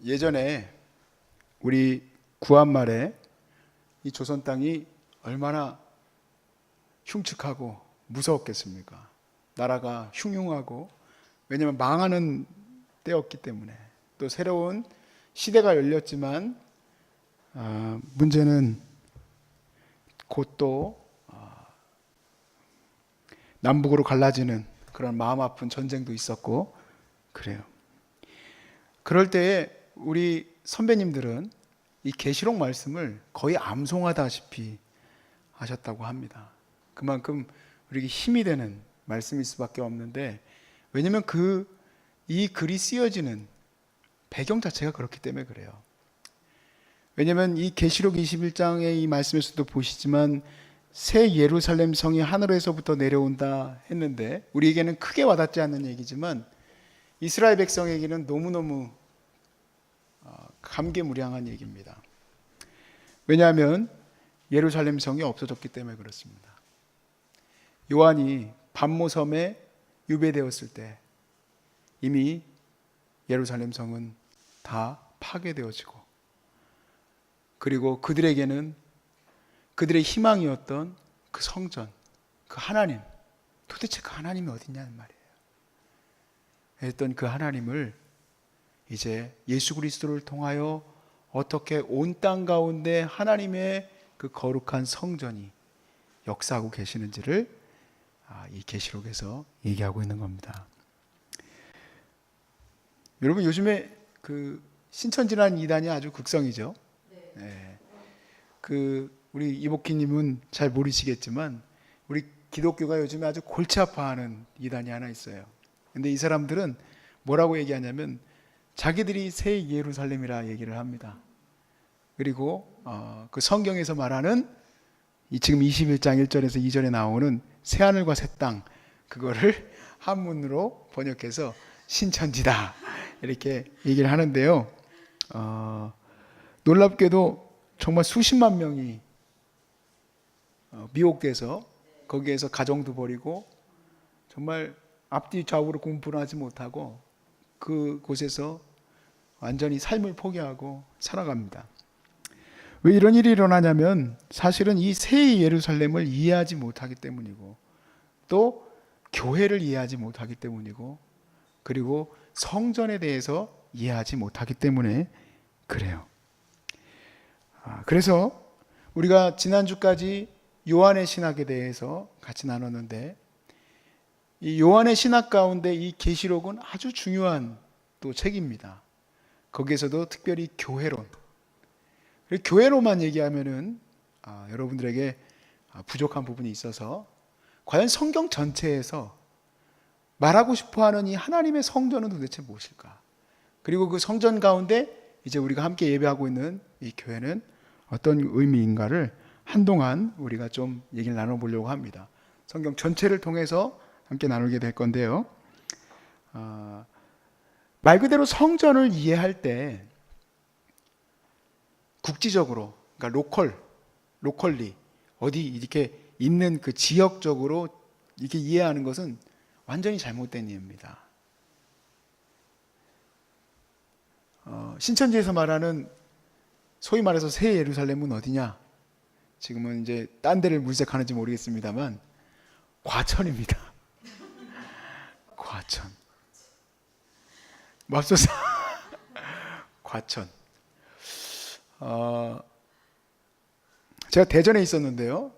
예전에 우리 구한말에 이 조선 땅이 얼마나 흉측하고 무서웠겠습니까? 나라가 흉흉하고, 왜냐하면 망하는 때였기 때문에. 또 새로운 시대가 열렸지만 문제는 곧 또 남북으로 갈라지는 그런 마음 아픈 전쟁도 있었고 그래요. 그럴 때에 우리 선배님들은 이 계시록 말씀을 거의 암송하다시피 하셨다고 합니다. 그만큼 우리에게 힘이 되는 말씀일 수밖에 없는데, 왜냐하면 이 글이 쓰여지는 배경 자체가 그렇기 때문에 그래요. 왜냐하면 이 계시록 21장의 이 말씀에서도 보시지만 새 예루살렘 성이 하늘에서부터 내려온다 했는데, 우리에게는 크게 와닿지 않는 얘기지만 이스라엘 백성에게는 너무너무 감개무량한 얘기입니다. 왜냐하면 예루살렘 성이 없어졌기 때문에 그렇습니다. 요한이 반모섬에 유배되었을 때 이미 예루살렘 성은 다 파괴되어지고, 그리고 그들에게는 그들의 희망이었던 그 성전, 그 하나님, 도대체 그 하나님이 어딨냐는 말이에요. 했던 그 하나님을 이제 예수 그리스도를 통하여 어떻게 온 땅 가운데 하나님의 그 거룩한 성전이 역사하고 계시는지를 이 계시록에서 얘기하고 있는 겁니다. 여러분, 요즘에 그 신천지라는 이단이 아주 극성이죠. 네. 우리 이복희님은 잘 모르시겠지만 우리 기독교가 요즘에 아주 골치 아파하는 이단이 하나 있어요. 근데 이 사람들은 뭐라고 얘기하냐면 자기들이 새 예루살렘이라 얘기를 합니다. 그리고 그 성경에서 말하는 지금 21장 1절에서 2절에 나오는 새 하늘과 새 땅, 그거를 한문으로 번역해서 신천지다 이렇게 얘기를 하는데요. 놀랍게도 정말 수십만 명이 미혹돼서 거기에서 가정도 버리고 정말 앞뒤 좌우로 공분하지 못하고 그곳에서 완전히 삶을 포기하고 살아갑니다. 왜 이런 일이 일어나냐면 사실은 이 새 예루살렘을 이해하지 못하기 때문이고, 또 교회를 이해하지 못하기 때문이고, 그리고 성전에 대해서 이해하지 못하기 때문에 그래요. 그래서 우리가 지난주까지 요한의 신학에 대해서 같이 나눴는데, 이 요한의 신학 가운데 이 계시록은 아주 중요한 또 책입니다. 거기에서도 특별히 교회론, 교회로만 얘기하면은 여러분들에게 부족한 부분이 있어서, 과연 성경 전체에서 말하고 싶어하는 이 하나님의 성전은 도대체 무엇일까? 그리고 그 성전 가운데 이제 우리가 함께 예배하고 있는 이 교회는 어떤 의미인가를 한동안 우리가 좀 얘기를 나눠보려고 합니다. 성경 전체를 통해서 함께 나누게 될 건데요. 말 그대로 성전을 이해할 때 국지적으로, 그러니까 로컬리 어디 이렇게 있는 그 지역적으로 이렇게 이해하는 것은 완전히 잘못된 이해입니다. 신천지에서 말하는 소위 말해서 새 예루살렘은 어디냐? 지금은 이제 딴 데를 물색하는지 모르겠습니다만 과천입니다. 과천. 맙소사. 과천. 제가 대전에 있었는데요.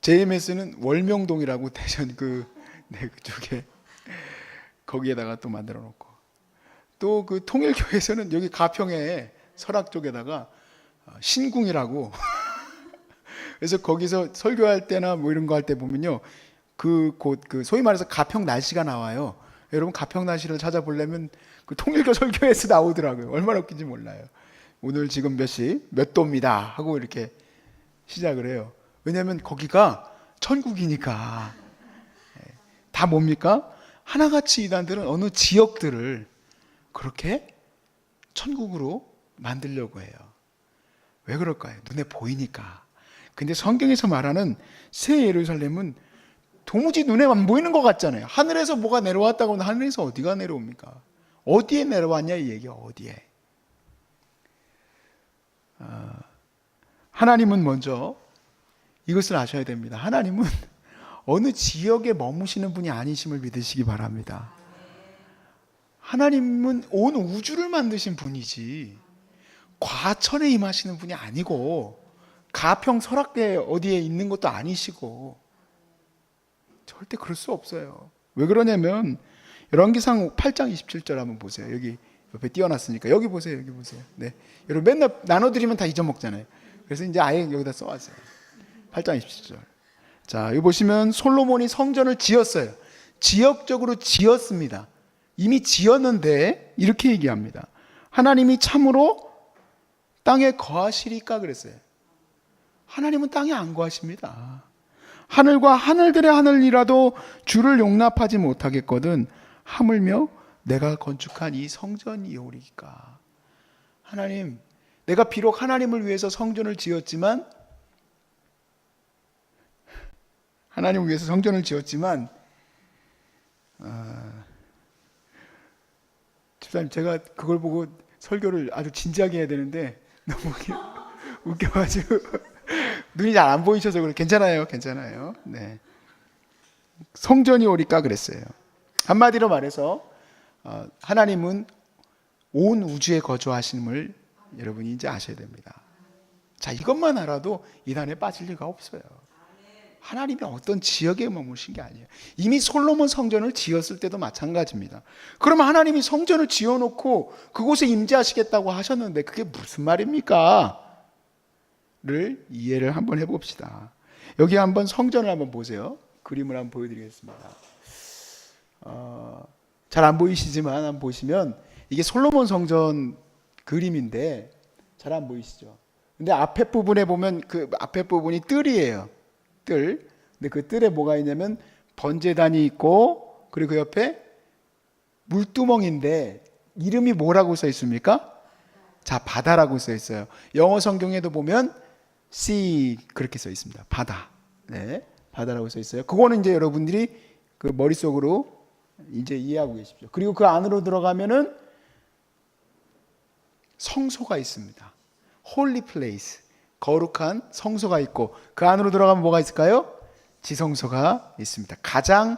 JMS는 월명동이라고 대전 그쪽에 거기에다가 또 만들어 놓고, 또 그 통일교회에서는 여기 가평에 설악 쪽에다가 신궁이라고 그래서 거기서 설교할 때나 뭐 이런 거 할 때 보면요, 그 소위 말해서 가평 날씨가 나와요. 여러분, 가평 날씨를 찾아보려면 그 통일교 설교에서 나오더라고요. 얼마나 웃긴지 몰라요. 오늘 지금 몇 시 몇 도입니다 하고 이렇게 시작을 해요. 왜냐하면 거기가 천국이니까. 다 뭡니까? 하나같이 이단들은 어느 지역들을 그렇게 천국으로 만들려고 해요. 왜 그럴까요? 눈에 보이니까. 근데 성경에서 말하는 새 예루살렘은 도무지 눈에 안 보이는 것 같잖아요. 하늘에서 뭐가 내려왔다고 하면 하늘에서 어디가 내려옵니까? 어디에 내려왔냐 이 얘기야. 어디에. 하나님은 먼저 이것을 아셔야 됩니다. 하나님은 어느 지역에 머무시는 분이 아니심을 믿으시기 바랍니다. 하나님은 온 우주를 만드신 분이지 과천에 임하시는 분이 아니고 가평 설악대 어디에 있는 것도 아니시고 절대 그럴 수 없어요. 왜 그러냐면 열왕기상 8장 27절 한번 보세요. 여기 옆에 띄워놨으니까 여기 보세요. 여기 보세요. 네, 여러분 맨날 나눠드리면 다 잊어먹잖아요. 그래서 이제 아예 여기다 써왔어요. 8장 27절. 자, 여기 보시면 솔로몬이 성전을 지었어요. 지역적으로 지었습니다. 이미 지었는데 이렇게 얘기합니다. 하나님이 참으로 땅에 거하시리까 그랬어요. 하나님은 땅에 안 거하십니다. 하늘과 하늘들의 하늘이라도 주를 용납하지 못하겠거든 하물며 내가 건축한 이 성전이오리까. 하나님, 내가 비록 하나님을 위해서 성전을 지었지만 하나님을 위해서 성전을 지었지만 집사님, 제가 그걸 보고 설교를 아주 진지하게 해야 되는데 너무 웃겨가지고 눈이 잘 안 보이셔서 그래. 괜찮아요. 네. 성전이 오리까 그랬어요. 한마디로 말해서 하나님은 온 우주에 거주하심을 여러분이 이제 아셔야 됩니다. 자, 이것만 알아도 이단에 빠질 리가 없어요. 하나님이 어떤 지역에 머무신 게 아니에요. 이미 솔로몬 성전을 지었을 때도 마찬가지입니다. 그러면 하나님이 성전을 지어놓고 그곳에 임재하시겠다고 하셨는데 그게 무슨 말입니까? 를 이해를 한번 해봅시다. 여기 한번 성전을 한번 보세요. 그림을 한번 보여드리겠습니다. 잘 안 보이시지만 한번 보시면 이게 솔로몬 성전 그림인데 잘 안 보이시죠? 근데 앞에 부분에 보면 그 앞에 부분이 뜰이에요. 뜰. 근데 그 뜰에 뭐가 있냐면 번제단이 있고 그리고 그 옆에 물두멍인데 이름이 뭐라고 써 있습니까? 자, 바다라고 써 있어요. 영어 성경에도 보면 sea 그렇게 써 있습니다. 바다. 네, 바다라고 써 있어요. 그거는 이제 여러분들이 그 머릿속으로 이제 이해하고 계십시오. 그리고 그 안으로 들어가면은 성소가 있습니다. holy place. 거룩한 성소가 있고 그 안으로 들어가면 뭐가 있을까요? 지성소가 있습니다. 가장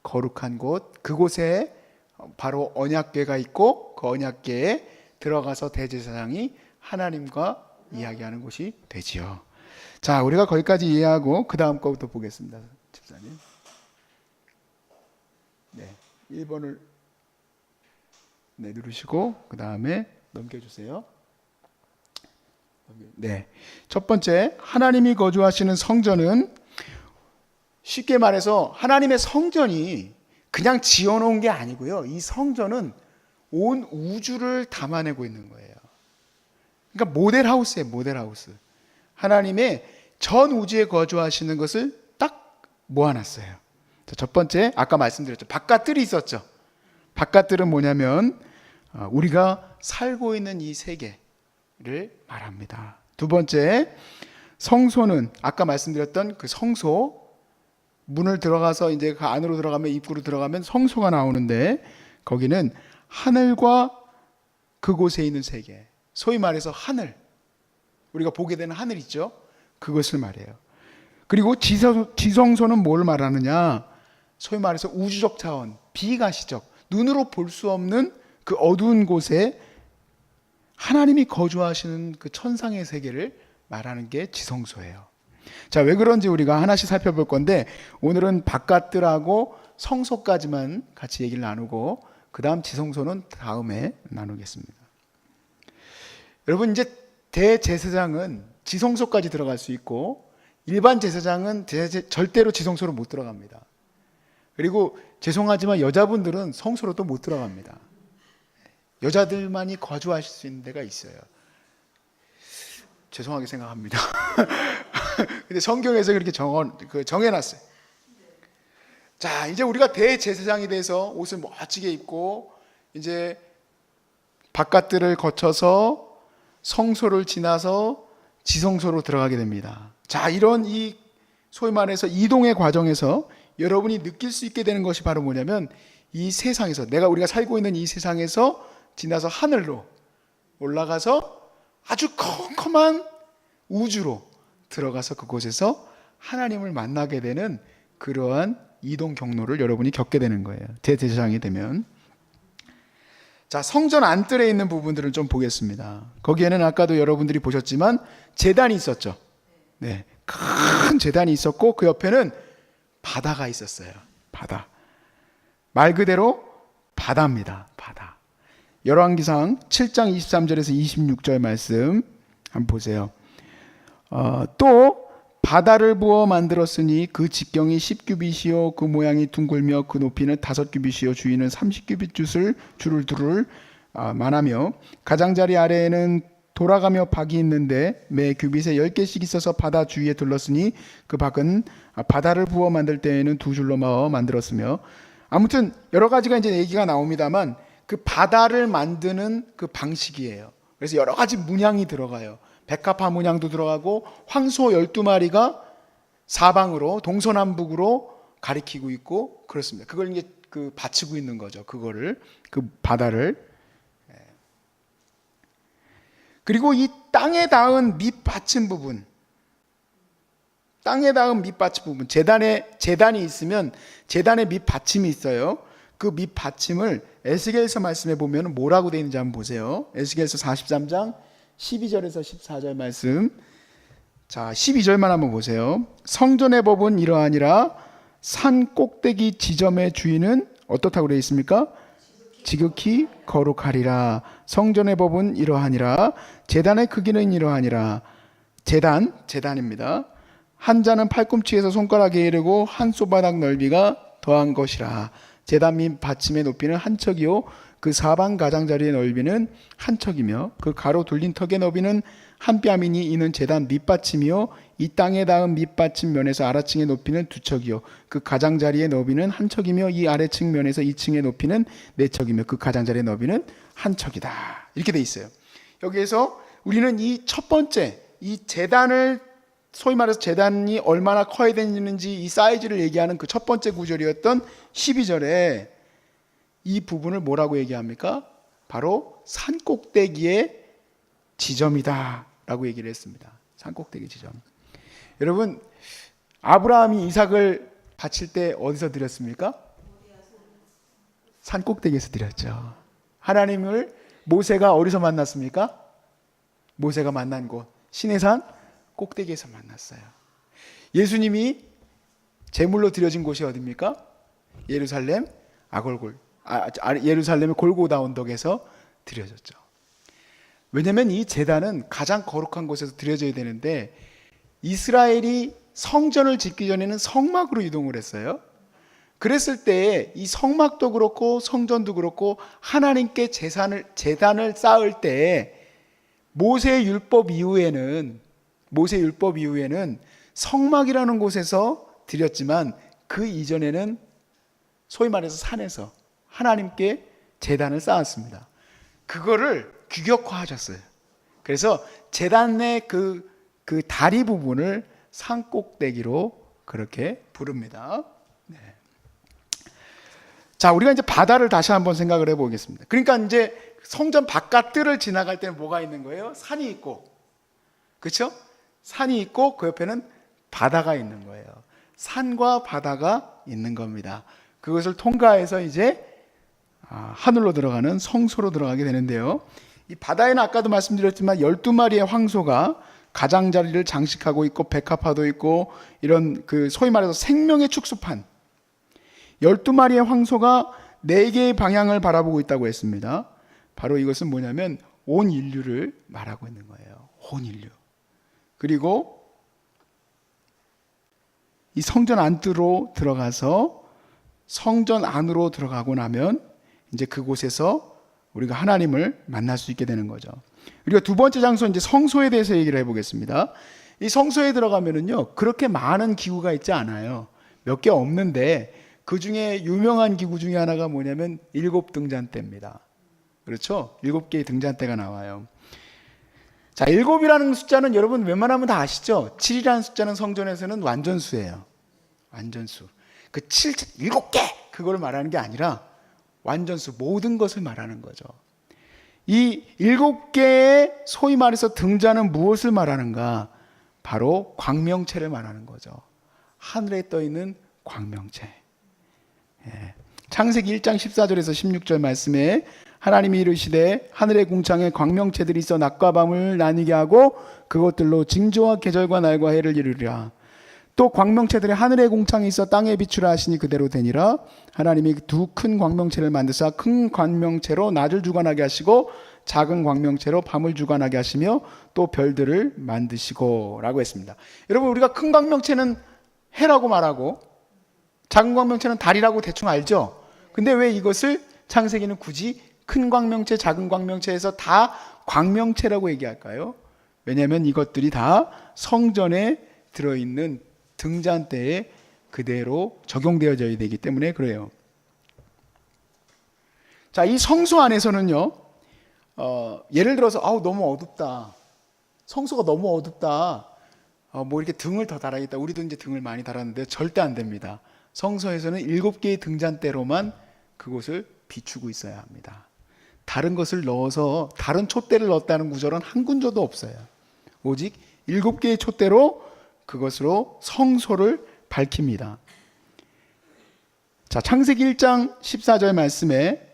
거룩한 곳, 그곳에 바로 언약궤가 있고 그 언약궤에 들어가서 대제사장이 하나님과 이야기하는 곳이 되지요. 자, 우리가 거기까지 이해하고 그 다음 거부터 보겠습니다. 집사님. 네, 1번을 누르시고 그 다음에 넘겨주세요. 네, 첫 번째, 하나님이 거주하시는 성전은 쉽게 말해서 하나님의 성전이 그냥 지어놓은 게 아니고요. 이 성전은 온 우주를 담아내고 있는 거예요. 그러니까 모델하우스예요. 모델하우스. 하나님의 전 우주에 거주하시는 것을 딱 모아놨어요. 자, 첫 번째, 아까 말씀드렸죠. 바깥뜰이 있었죠. 바깥뜰은 뭐냐면 우리가 살고 있는 이 세계를 말합니다. 두 번째, 성소는 아까 말씀드렸던 그 성소, 문을 들어가서 이제 그 안으로 들어가면 입구로 들어가면 성소가 나오는데 거기는 하늘과 그곳에 있는 세계, 소위 말해서 하늘, 우리가 보게 되는 하늘 있죠? 그것을 말해요. 그리고 지성소는 뭘 말하느냐? 소위 말해서 우주적 차원, 비가시적, 눈으로 볼 수 없는 그 어두운 곳에 하나님이 거주하시는 그 천상의 세계를 말하는 게 지성소예요. 자, 왜 그런지 우리가 하나씩 살펴볼 건데 오늘은 바깥들하고 성소까지만 같이 얘기를 나누고 그 다음 지성소는 다음에 나누겠습니다. 여러분, 이제 대제사장은 지성소까지 들어갈 수 있고 일반 제사장은 절대로 지성소로 못 들어갑니다. 그리고 죄송하지만 여자분들은 성소로 또 못 들어갑니다. 여자들만이 거주하실 수 있는 데가 있어요. 죄송하게 생각합니다. 근데 성경에서 그렇게 정해놨어요. 자, 이제 우리가 대제사장이 돼서 옷을 멋지게 입고 이제 바깥들을 거쳐서 성소를 지나서 지성소로 들어가게 됩니다. 자, 이런 이 소위 말해서 이동의 과정에서 여러분이 느낄 수 있게 되는 것이 바로 뭐냐면 이 세상에서 우리가 살고 있는 이 세상에서 지나서 하늘로 올라가서 아주 컴컴한 우주로 들어가서 그곳에서 하나님을 만나게 되는 그러한 이동 경로를 여러분이 겪게 되는 거예요. 대제사장이 되면. 자, 성전 안뜰에 있는 부분들을 좀 보겠습니다. 거기에는 아까도 여러분들이 보셨지만 제단이 있었죠. 네, 큰 제단이 있었고 그 옆에는 바다가 있었어요. 바다. 말 그대로 바다입니다. 바다. 열왕기상 7장 23절에서 26절 말씀 한번 보세요. 또 바다를 부어 만들었으니 그 직경이 10규빗이요 그 모양이 둥글며 그 높이는 5규빗이요 주위는 30규빗 줄을 두를 만하며 가장자리 아래에는 돌아가며 박이 있는데 매 규빗에 10개씩 있어서 바다 주위에 둘렀으니 그 박은 바다를 부어 만들 때에는 2줄로 마어 만들었으며, 아무튼 여러 가지가 이제 얘기가 나옵니다만 그 바다를 만드는 그 방식이에요. 그래서 여러 가지 문양이 들어가요. 백합화 문양도 들어가고 황소 12마리가 사방으로 동서남북으로 가리키고 있고 그렇습니다. 그걸 이제 그 받치고 있는 거죠. 그거를, 그 바다를. 그리고 이 땅에 닿은 밑받침 부분, 땅에 닿은 밑받침 부분, 제단이 있으면 제단에 밑받침이 있어요. 그 밑받침을 에스겔서 말씀에 보면 뭐라고 되어 있는지 한번 보세요. 에스겔서 43장 12절에서 14절 말씀. 자, 12절만 한번 보세요. 성전의 법은 이러하니라. 산 꼭대기 지점의 주인은 어떻다고 되어 있습니까? 지극히 거룩하리라. 성전의 법은 이러하니라. 제단의 크기는 이러하니라. 제단입니다. 한 자는 팔꿈치에서 손가락에 이르고 한 소바닥 넓이가 더한 것이라. 제단 및 받침의 높이는 한 척이요 그 사방 가장자리의 넓이는 한 척이며 그 가로 둘린 턱의 너비는 한 뼘이니 이는 제단 밑받침이요 이 땅에 닿은 밑받침 면에서 아래층의 높이는 2척이요 그 가장자리의 너비는 한 척이며 이 아래층 면에서 2층의 높이는 4척이며 그 가장자리의 너비는 한 척이다. 이렇게 돼 있어요. 여기에서 우리는 이 첫 번째, 이 제단을, 소위 말해서 제단이 얼마나 커야 되는지 이 사이즈를 얘기하는 그 첫 번째 구절이었던 12절에 이 부분을 뭐라고 얘기합니까? 바로 산 꼭대기의 지점이다 라고 얘기를 했습니다. 산 꼭대기 지점. 여러분, 아브라함이 이삭을 바칠 때 어디서 드렸습니까? 산 꼭대기에서 드렸죠. 하나님을 모세가 어디서 만났습니까? 모세가 만난 곳 시내산 꼭대기에서 만났어요. 예수님이 제물로 드려진 곳이 어디입니까? 예루살렘 예루살렘의 골고다 언덕에서 드려졌죠. 왜냐하면 이 제단은 가장 거룩한 곳에서 드려져야 되는데 이스라엘이 성전을 짓기 전에는 성막으로 이동을 했어요. 그랬을 때 이 성막도 그렇고 성전도 그렇고 하나님께 제단을 쌓을 때 모세 율법 이후에는 성막이라는 곳에서 드렸지만 그 이전에는 소위 말해서 산에서 하나님께 제단을 쌓았습니다. 그거를 규격화하셨어요. 그래서 제단의 그 다리 부분을 산 꼭대기로 그렇게 부릅니다. 네. 자, 우리가 이제 바다를 다시 한번 생각을 해보겠습니다. 그러니까 이제 성전 바깥들을 지나갈 때는 뭐가 있는 거예요? 산이 있고, 그렇죠? 산이 있고 그 옆에는 바다가 있는 거예요. 산과 바다가 있는 겁니다. 그것을 통과해서 이제 하늘로 들어가는 성소로 들어가게 되는데요. 이 바다에는 아까도 말씀드렸지만 12마리의 황소가 가장자리를 장식하고 있고 백합화도 있고 이런 그 소위 말해서 생명의 축소판 12마리의 황소가 4개의 방향을 바라보고 있다고 했습니다. 바로 이것은 뭐냐면 온 인류를 말하고 있는 거예요. 온 인류. 그리고 이 성전 안으로 들어가서 성전 안으로 들어가고 나면 이제 그곳에서 우리가 하나님을 만날 수 있게 되는 거죠. 우리가 두 번째 장소 이제 성소에 대해서 얘기를 해보겠습니다. 이 성소에 들어가면은요 그렇게 많은 기구가 있지 않아요. 몇 개 없는데 그 중에 유명한 기구 중에 하나가 뭐냐면 7등잔대입니다. 그렇죠? 7개의 등잔대가 나와요. 자, 7이라는 숫자는 여러분 웬만하면 다 아시죠? 7이라는 숫자는 성전에서는 완전수예요. 완전수. 그 7개 그걸 말하는 게 아니라 완전수 모든 것을 말하는 거죠. 이 7개의 소위 말해서 등잔은 무엇을 말하는가? 바로 광명체를 말하는 거죠. 하늘에 떠 있는 광명체. 예. 창세기 1장 14절에서 16절 말씀에 하나님이 이르시되 하늘의 궁창에 광명체들이 있어 낮과 밤을 나뉘게 하고 그것들로 징조와 계절과 날과 해를 이루리라. 또 광명체들이 하늘의 궁창에 있어 땅에 비추라 하시니 그대로 되니라. 하나님이 두 큰 광명체를 만드사 큰 광명체로 낮을 주관하게 하시고 작은 광명체로 밤을 주관하게 하시며 또 별들을 만드시고 라고 했습니다. 여러분, 우리가 큰 광명체는 해라고 말하고 작은 광명체는 달이라고 대충 알죠? 근데 왜 이것을 창세기는 굳이 큰 광명체, 작은 광명체에서 다 광명체라고 얘기할까요? 왜냐하면 이것들이 다 성전에 들어있는 등잔대에 그대로 적용되어져야 되기 때문에 그래요. 자, 이 성소 안에서는요, 예를 들어서 너무 어둡다, 성소가 너무 어둡다, 뭐 이렇게 등을 더 달아야겠다. 우리도 이제 등을 많이 달았는데 절대 안 됩니다. 성소에서는 7개의 등잔대로만 그곳을 비추고 있어야 합니다. 다른 것을 넣어서 다른 촛대를 넣었다는 구절은 한 군데도 없어요. 오직 7개의 촛대로 그것으로 성소를 밝힙니다. 자, 창세기 1장 14절 말씀에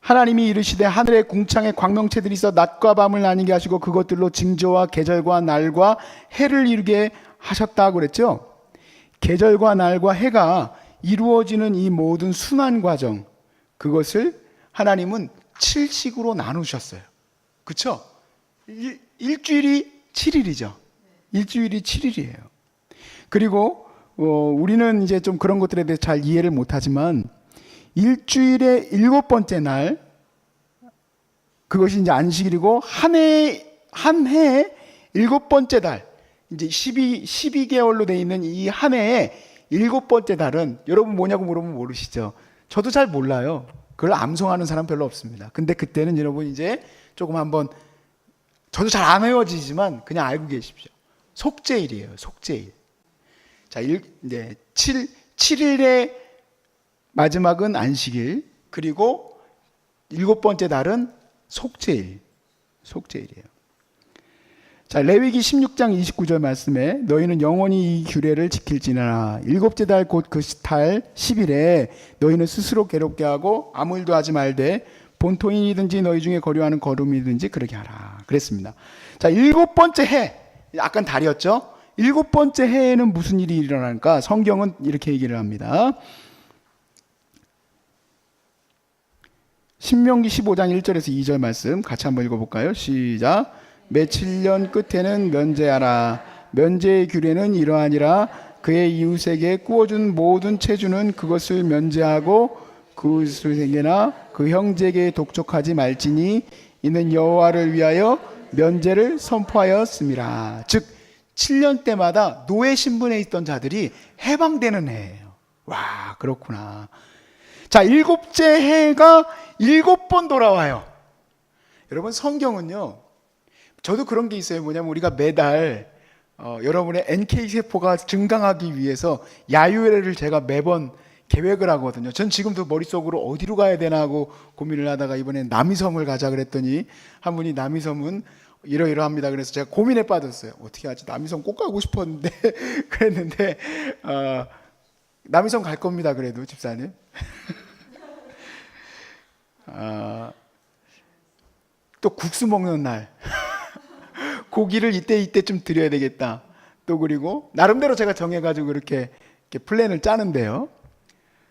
하나님이 이르시되 하늘의 궁창에 광명체들이 있어 낮과 밤을 나뉘게 하시고 그것들로 징조와 계절과 날과 해를 이루게 하셨다고 그랬죠. 계절과 날과 해가 이루어지는 이 모든 순환 과정, 그것을 하나님은 7식으로 나누셨어요. 그렇죠? 일주일이 7일이죠. 일주일이 7일이에요. 그리고 우리는 이제 좀 그런 것들에 대해서 잘 이해를 못하지만 일주일의 7번째 날, 그것이 이제 안식일이고 한 해의 7번째 달, 이제 12개월로 되어 있는 이 한 해의 7번째 달은 여러분 뭐냐고 물어보면 모르시죠? 저도 잘 몰라요. 그걸 암송하는 사람 별로 없습니다. 근데 그때는 여러분 이제 조금 한번, 저도 잘 안 외워지지만 그냥 알고 계십시오. 속죄일이에요. 속죄일. 자, 이제 7일의 마지막은 안식일, 그리고 7번째 달은 속죄일. 속죄일이에요. 자, 레위기 16장 29절 말씀에 너희는 영원히 이 규례를 지킬지니라. 7째 달 곧 그 달 10일에 너희는 스스로 괴롭게 하고 아무 일도 하지 말되 본토인이든지 너희 중에 거류하는 거름이든지 그렇게 하라. 그랬습니다. 자, 7번째 해, 아까 달이었죠? 7번째 해에는 무슨 일이 일어날까? 성경은 이렇게 얘기를 합니다. 신명기 15장 1절에서 2절 말씀 같이 한번 읽어볼까요? 시작. 며칠 년 끝에는 면제하라. 면제의 규례는 이러하니라. 그의 이웃에게 구워준 모든 체주는 그것을 면제하고 그 이웃에게나 그 형제에게 독촉하지 말지니 이는 여호와를 위하여 면제를 선포하였음이라. 즉 7년 때마다 노예 신분에 있던 자들이 해방되는 해예요. 와, 그렇구나. 자, 7째 해가 7번 돌아와요. 여러분, 성경은요, 저도 그런 게 있어요. 뭐냐면 우리가 매달 여러분의 NK세포가 증강하기 위해서 야유회를 제가 매번 계획을 하거든요. 전 지금도 머릿속으로 어디로 가야 되나 하고 고민을 하다가 이번엔 남이섬을 가자 그랬더니 한 분이 남이섬은 이러이러합니다. 그래서 제가 고민에 빠졌어요. 어떻게 하지? 남이섬 꼭 가고 싶었는데 그랬는데 남이섬 갈 겁니다. 그래도 집사님. 또 국수 먹는 날 고기를 이때쯤 드려야 되겠다. 또 그리고 나름대로 제가 정해가지고 이렇게 플랜을 짜는데요.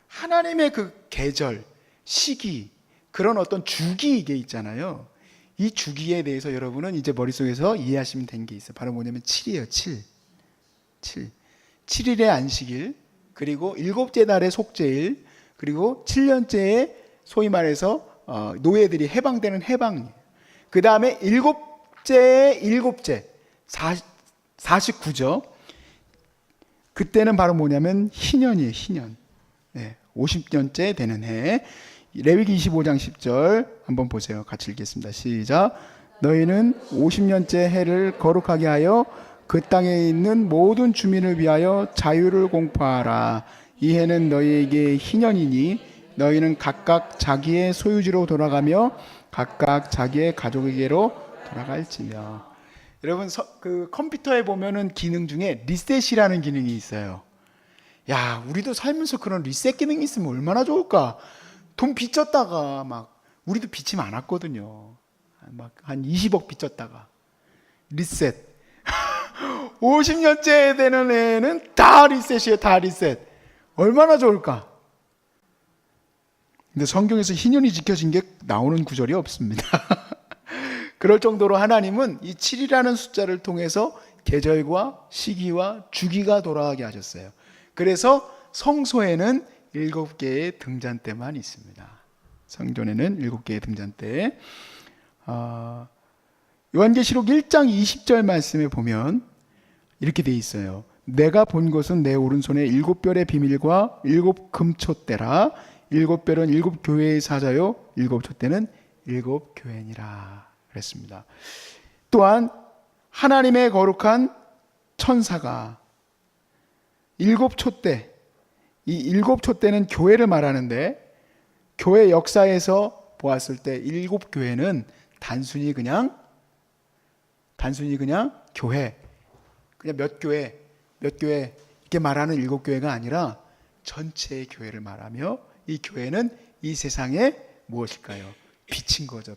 하나님의 그 계절, 시기, 그런 어떤 주기 이게 있잖아요. 이 주기에 대해서 여러분은 이제 머릿속에서 이해하시면 된 게 있어요. 바로 뭐냐면 7이에요. 7. 7일의 안식일, 그리고 7째 달의 속죄일, 그리고 7년째에 소위 말해서 노예들이 해방되는 해방일. 그 다음에 7째 49죠. 그때는 바로 뭐냐면 희년이에요. 희년. 네, 50년째 되는 해. 레위기 25장 10절 한번 보세요. 같이 읽겠습니다. 시작. 너희는 50년째 해를 거룩하게 하여 그 땅에 있는 모든 주민을 위하여 자유를 공포하라. 이 해는 너희에게 희년이니 너희는 각각 자기의 소유지로 돌아가며 각각 자기의 가족에게로 돌아갈지며. 여러분 그 컴퓨터에 보면은 기능 중에 리셋이라는 기능이 있어요. 야, 우리도 살면서 그런 리셋 기능이 있으면 얼마나 좋을까. 돈 빚졌다가 막, 우리도 빚이 많았거든요. 막 한 20억 빚졌다가 리셋. 50년째 되는 애는 다 리셋이에요. 다 리셋. 얼마나 좋을까. 근데 성경에서 희년이 지켜진 게 나오는 구절이 없습니다. 그럴 정도로 하나님은 이 7이라는 숫자를 통해서 계절과 시기와 주기가 돌아가게 하셨어요. 그래서 성소에는 7개의 등잔대만 있습니다. 성전에는 7개의 등잔대. 요한계시록 1장 20절 말씀에 보면 이렇게 돼 있어요. 내가 본 것은 내 오른손에 7별의 비밀과 7금촛대라. 7별은 7교회의 사자요 7촛대는 7교회니라 그랬습니다. 또한 하나님의 거룩한 천사가 7촛대, 이 7촛대는 교회를 말하는데, 교회 역사에서 보았을 때 7교회는 단순히 그냥 교회, 그냥 몇 교회 이렇게 말하는 7교회가 아니라 전체의 교회를 말하며, 이 교회는 이 세상에 무엇일까요? 빛인 거죠.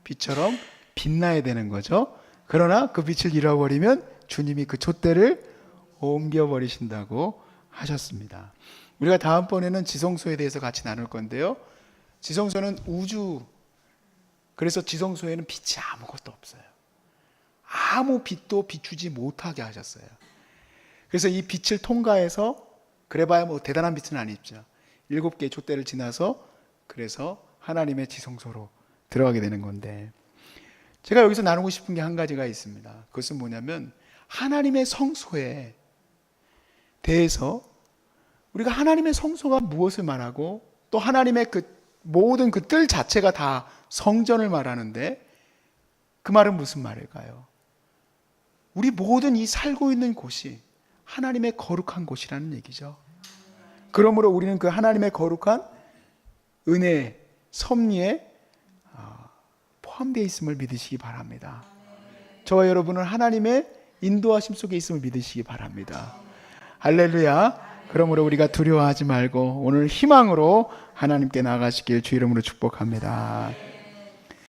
빛처럼 빛나야 되는 거죠. 그러나 그 빛을 잃어버리면 주님이 그 촛대를 옮겨버리신다고 하셨습니다. 우리가 다음번에는 지성소에 대해서 같이 나눌 건데요. 지성소는 우주, 그래서 지성소에는 빛이 아무것도 없어요. 아무 빛도 비추지 못하게 하셨어요. 그래서 이 빛을 통과해서, 그래봐야 뭐 대단한 빛은 아니죠. 7개의 촛대를 지나서 그래서 하나님의 지성소로 들어가게 되는 건데, 제가 여기서 나누고 싶은 게 한 가지가 있습니다. 그것은 뭐냐면, 하나님의 성소에 대해서 우리가 하나님의 성소가 무엇을 말하고, 또 하나님의 그 모든 그 뜰 자체가 다 성전을 말하는데, 그 말은 무슨 말일까요? 우리 모든 이 살고 있는 곳이 하나님의 거룩한 곳이라는 얘기죠. 그러므로 우리는 그 하나님의 거룩한 은혜, 섭리에 포함되어 있음을 믿으시기 바랍니다. 저와 여러분은 하나님의 인도하심 속에 있음을 믿으시기 바랍니다. 할렐루야. 그러므로 우리가 두려워하지 말고 오늘 희망으로 하나님께 나아가시길 주 이름으로 축복합니다.